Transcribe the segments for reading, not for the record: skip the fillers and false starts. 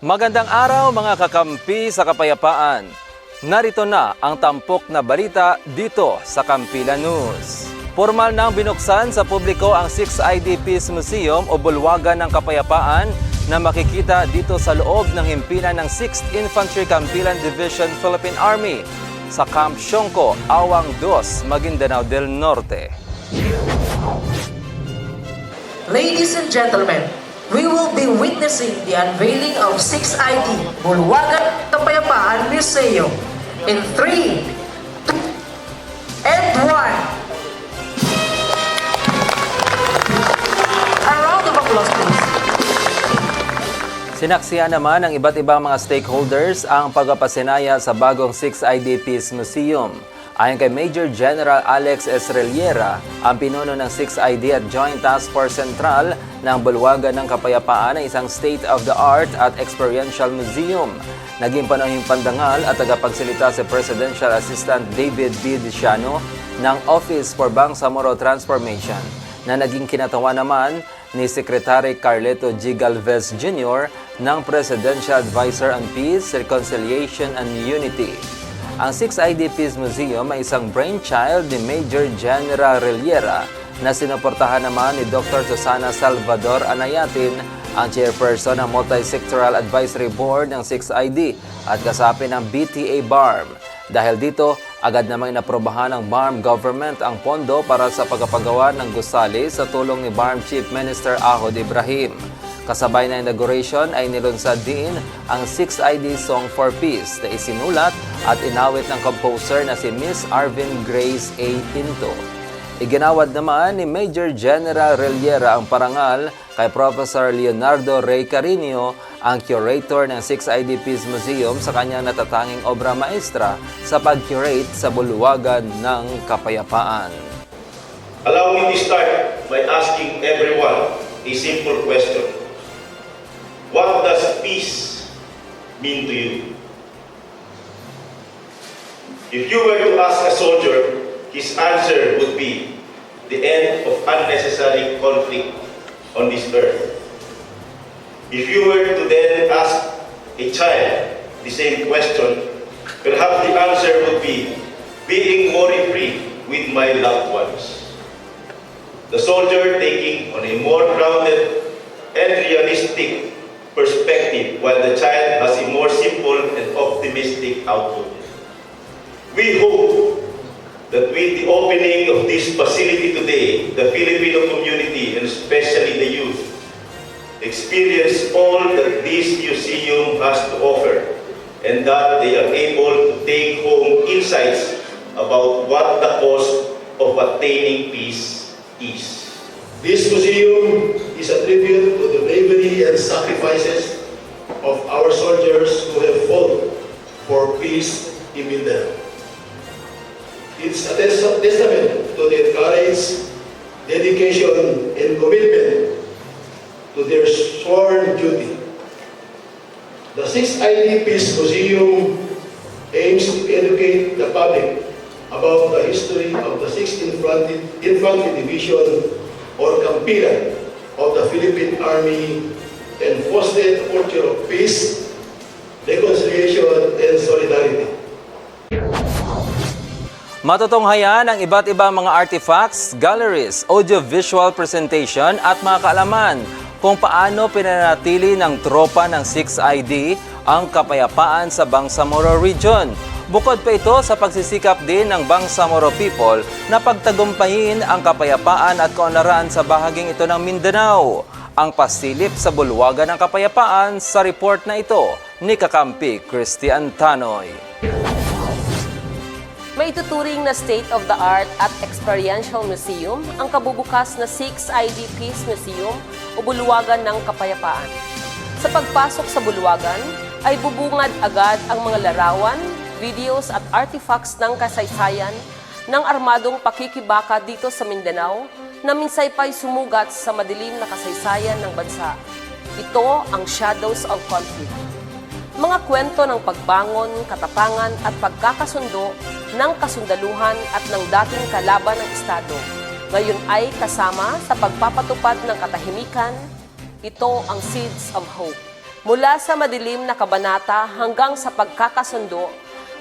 Magandang araw mga kakampi sa kapayapaan. Narito na ang tampok na balita dito sa Kampila News. Formal nang binuksan sa publiko ang 6ID Peace Museum o Bulwagan ng Kapayapaan na makikita dito sa loob ng himpilan ng 6th Infantry Campilan Division Philippine Army sa Camp Siongco, Awang 2, Maguindanao del Norte. Ladies and gentlemen, we will be witnessing the unveiling of 6ID Bulwagan Kapayapaan Museum in 3, 2, and 1. A round of applause, please. Sinaksihan naman ng iba't ibang mga stakeholders ang pagpapasinaya sa bagong 6ID Peace Museum. Ayon kay Major General Alex Esreliera, ang pinuno ng 6ID at Joint Task Force Central ng Bulwagan ng Kapayapaan ay isang state-of-the-art at experiential museum. Naging panahing pandangal at tagapagsalita si Presidential Assistant David B. Diciano ng Office for Bangsamoro Transformation, na naging kinatawa naman ni Secretary Carleto G. Galvez Jr. ng Presidential Advisor on Peace, Reconciliation and Unity. Ang 6ID Peace Museum ay isang brainchild ni Major General Reliera na sinuportahan naman ni Dr. Susana Salvador Anayatin, ang chairperson ng Multi-Sectoral Advisory Board ng 6ID at kasapi ng BTA BARM. Dahil dito, agad namang inaprobahan ng BARM government ang pondo para sa pagpapagawa ng gusali sa tulong ni BARM Chief Minister Ahod Ibrahim. Kasabay na inauguration ay nilunsad din ang 6ID Song for Peace na isinulat at inawit ng composer na si Miss Arvin Grace A. Pinto. Iginawad naman ni Major General Reliera ang parangal kay Professor Leonardo Rey Carino, ang curator ng 6ID Peace Museum, sa kanyang natatanging obra maestra sa pag-curate sa Bulwagan ng Kapayapaan. Allow me to start by asking everyone a simple question. What does peace mean to you? If you were to ask a soldier, his answer would be the end of unnecessary conflict on this earth. If you were to then ask a child the same question, perhaps the answer would be being worry-free with my loved ones. The soldier taking on a more grounded and realistic perspective, while the child has a more simple and optimistic outlook. We hope that with the opening of this facility today, the Filipino community, and especially the youth, experience all that this museum has to offer, and that they are able to take home insights about what the cost of attaining peace is. This museum is a tribute to the bravery and sacrifices of our soldiers who have fought for peace in Mindanao. It's a testament to their courage, dedication, and commitment to their sworn duty. The 6ID Peace Museum aims to educate the public about the history of the 6th Infantry Division or Campilan of the Philippine Army and foster a culture of peace, reconciliation, and solidarity. Matutunghayan ang iba't ibang mga artifacts, galleries, audio-visual presentation at mga kaalaman kung paano pinanatili ng tropa ng 6ID ang kapayapaan sa Bangsamoro Region. Bukod pa ito sa pagsisikap din ng Bangsamoro people na pagtagumpayin ang kapayapaan at kaunlaran sa bahaging ito ng Mindanao. Ang pasilip sa Bulwagan ng Kapayapaan sa report na ito ni Kakampi Christian Tanoy. May tuturing na state-of-the-art at experiential museum ang kabubukas na 6ID Peace Museum o Bulwagan ng Kapayapaan. Sa pagpasok sa Bulwagan ay bubungad agad ang mga larawan, videos at artifacts ng kasaysayan ng armadong pakikibaka dito sa Mindanao na minsay pa'y sumugat sa madilim na kasaysayan ng bansa. Ito ang Shadows of Conflict. Mga kwento ng pagbangon, katapangan at pagkakasundo ng kasundaluhan at ng dating kalaban ng Estado. Ngayon ay kasama sa pagpapatupad ng katahimikan. Ito ang Seeds of Hope. Mula sa madilim na kabanata hanggang sa pagkakasundo,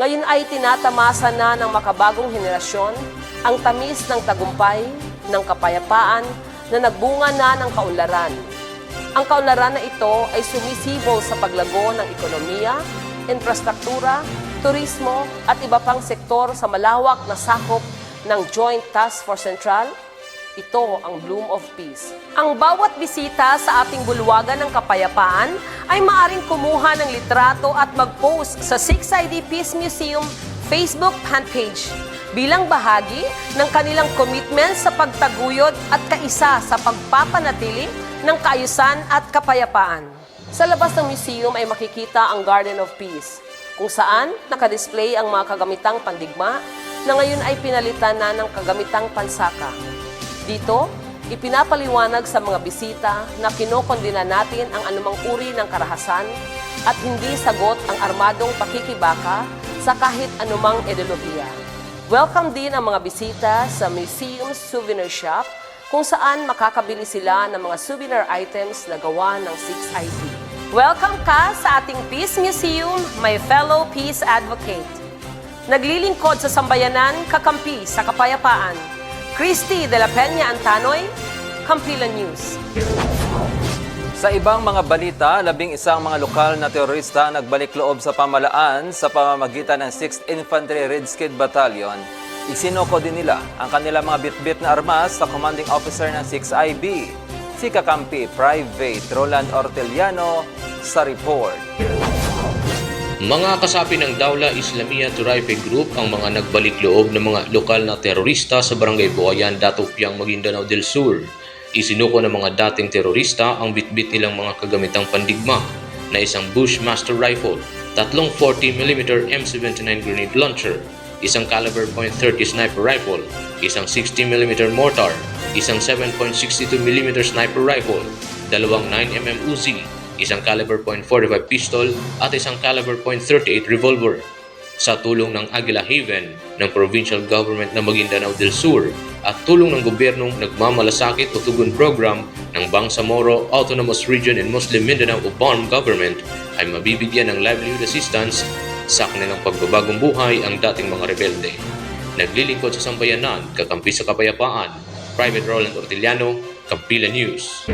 ngayon ay tinatamasa na ng makabagong henerasyon ang tamis ng tagumpay, ng kapayapaan na nagbunga na ng kaunlaran. Ang kaunlaran na ito ay sumisibol sa paglago ng ekonomiya, infrastruktura, turismo at iba pang sektor sa malawak na sakop ng Joint Task Force Central. Ito ang Bloom of Peace. Ang bawat bisita sa ating bulwagan ng kapayapaan ay maaring kumuha ng litrato at mag-post sa 6ID Peace Museum Facebook fan page bilang bahagi ng kanilang commitment sa pagtaguyod at kaisa sa pagpapanatili ng kaayusan at kapayapaan. Sa labas ng museum ay makikita ang Garden of Peace, kung saan nakadisplay ang mga kagamitang pandigma na ngayon ay pinalitan na ng kagamitang pansaka. Dito, ipinapaliwanag sa mga bisita na kinokondena natin ang anumang uri ng karahasan at hindi sagot ang armadong pakikibaka sa kahit anumang ideolohiya. Welcome din ang mga bisita sa Museum Souvenir Shop kung saan makakabili sila ng mga souvenir items na gawa ng 6ID. Welcome ka sa ating Peace Museum, my fellow peace advocate. Naglilingkod sa sambayanan, kakampi sa kapayapaan. Christy de la Peña Antanoy, Kampilan News. Sa ibang mga balita, 11 mga lokal na terorista nagbalik loob sa pamalaan sa pamamagitan ng 6th Infantry Redskid Battalion. Isinoko din nila ang kanilang mga bitbit na armas sa commanding officer ng 6IB, si Kakampi Private Roland Orteliano sa report. Mga kasapi ng Dawla Islamia Turaife Group ang mga nagbalik loob ng mga lokal na terorista sa Barangay Buayan, Datupiang, Maguindanao del Sur. Isinuko ng mga dating terorista ang bitbit nilang mga kagamitang pandigma na isang Bushmaster rifle, tatlong 40mm M79 grenade launcher, isang caliber .30 sniper rifle, isang 60mm mortar, isang 7.62mm sniper rifle, dalawang 9mm Uzi, isang caliber .45 pistol at isang caliber .38 revolver. Sa tulong ng Aguila Haven ng Provincial Government ng Maguindanao del Sur at tulong ng gobyernong nagmamalasakit o tugon program ng Bangsamoro Autonomous Region in Muslim Mindanao o BARM Government ay mabibigyan ng livelihood assistance sa kanilang pagbabagong buhay ang dating mga rebelde. Naglilingkod sa sambayanan, kakampi sa kapayapaan, Private Roland Orteliano, Kampilan News.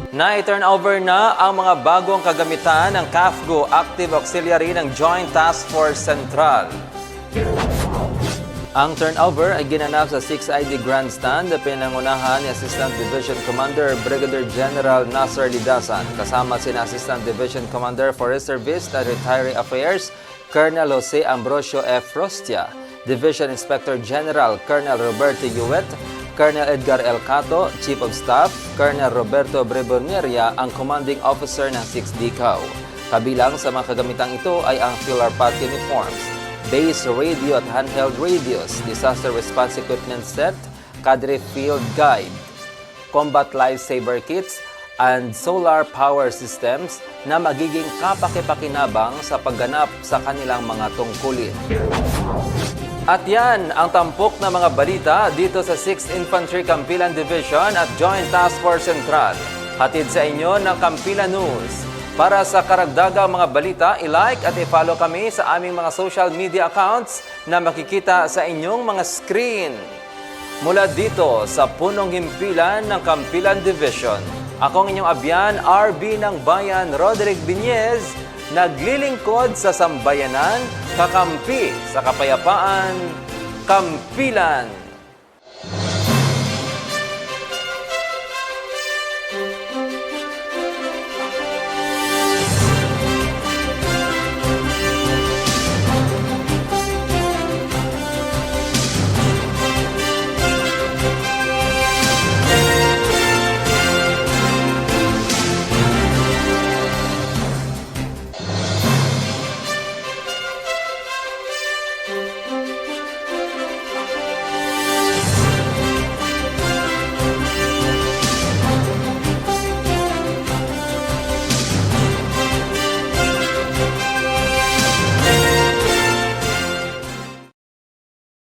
Na-turn over na ang mga bagong kagamitan ng CAFGO Active Auxiliary ng Joint Task Force Central. Ang turnover ay ginanap sa 6ID Grandstand na pinangunahan ni Assistant Division Commander Brigadier General Nasser Lidasan kasama sina Assistant Division Commander for Reservist and Retiree Affairs Colonel Jose Ambrosio F. Rostia, Division Inspector General Colonel Roberto Yuet, Colonel Edgar El Cato, Chief of Staff, Colonel Roberto Breboneria, ang Commanding Officer ng 6D CAO. Kabilang sa mga kagamitang ito ay ang Filler Path Uniforms, Base Radio at Handheld Radios, Disaster Response Equipment Set, Cadre Field Guide, Combat Lifesaver Kits, and Solar Power Systems na magiging kapaki-pakinabang sa pagganap sa kanilang mga tungkulin. At yan ang tampok na mga balita dito sa 6th Infantry Kampilan Division at Joint Task Force Central. Hatid sa inyo ng Kampilan News. Para sa karagdagang mga balita, i-like at i-follow kami sa aming mga social media accounts na makikita sa inyong mga screen. Mula dito sa punong himpilan ng Kampilan Division, ako ang inyong abyan, RB ng Bayan, Roderick Viñez, naglilingkod sa sambayanan, kakampi sa kapayapaan, Kampilan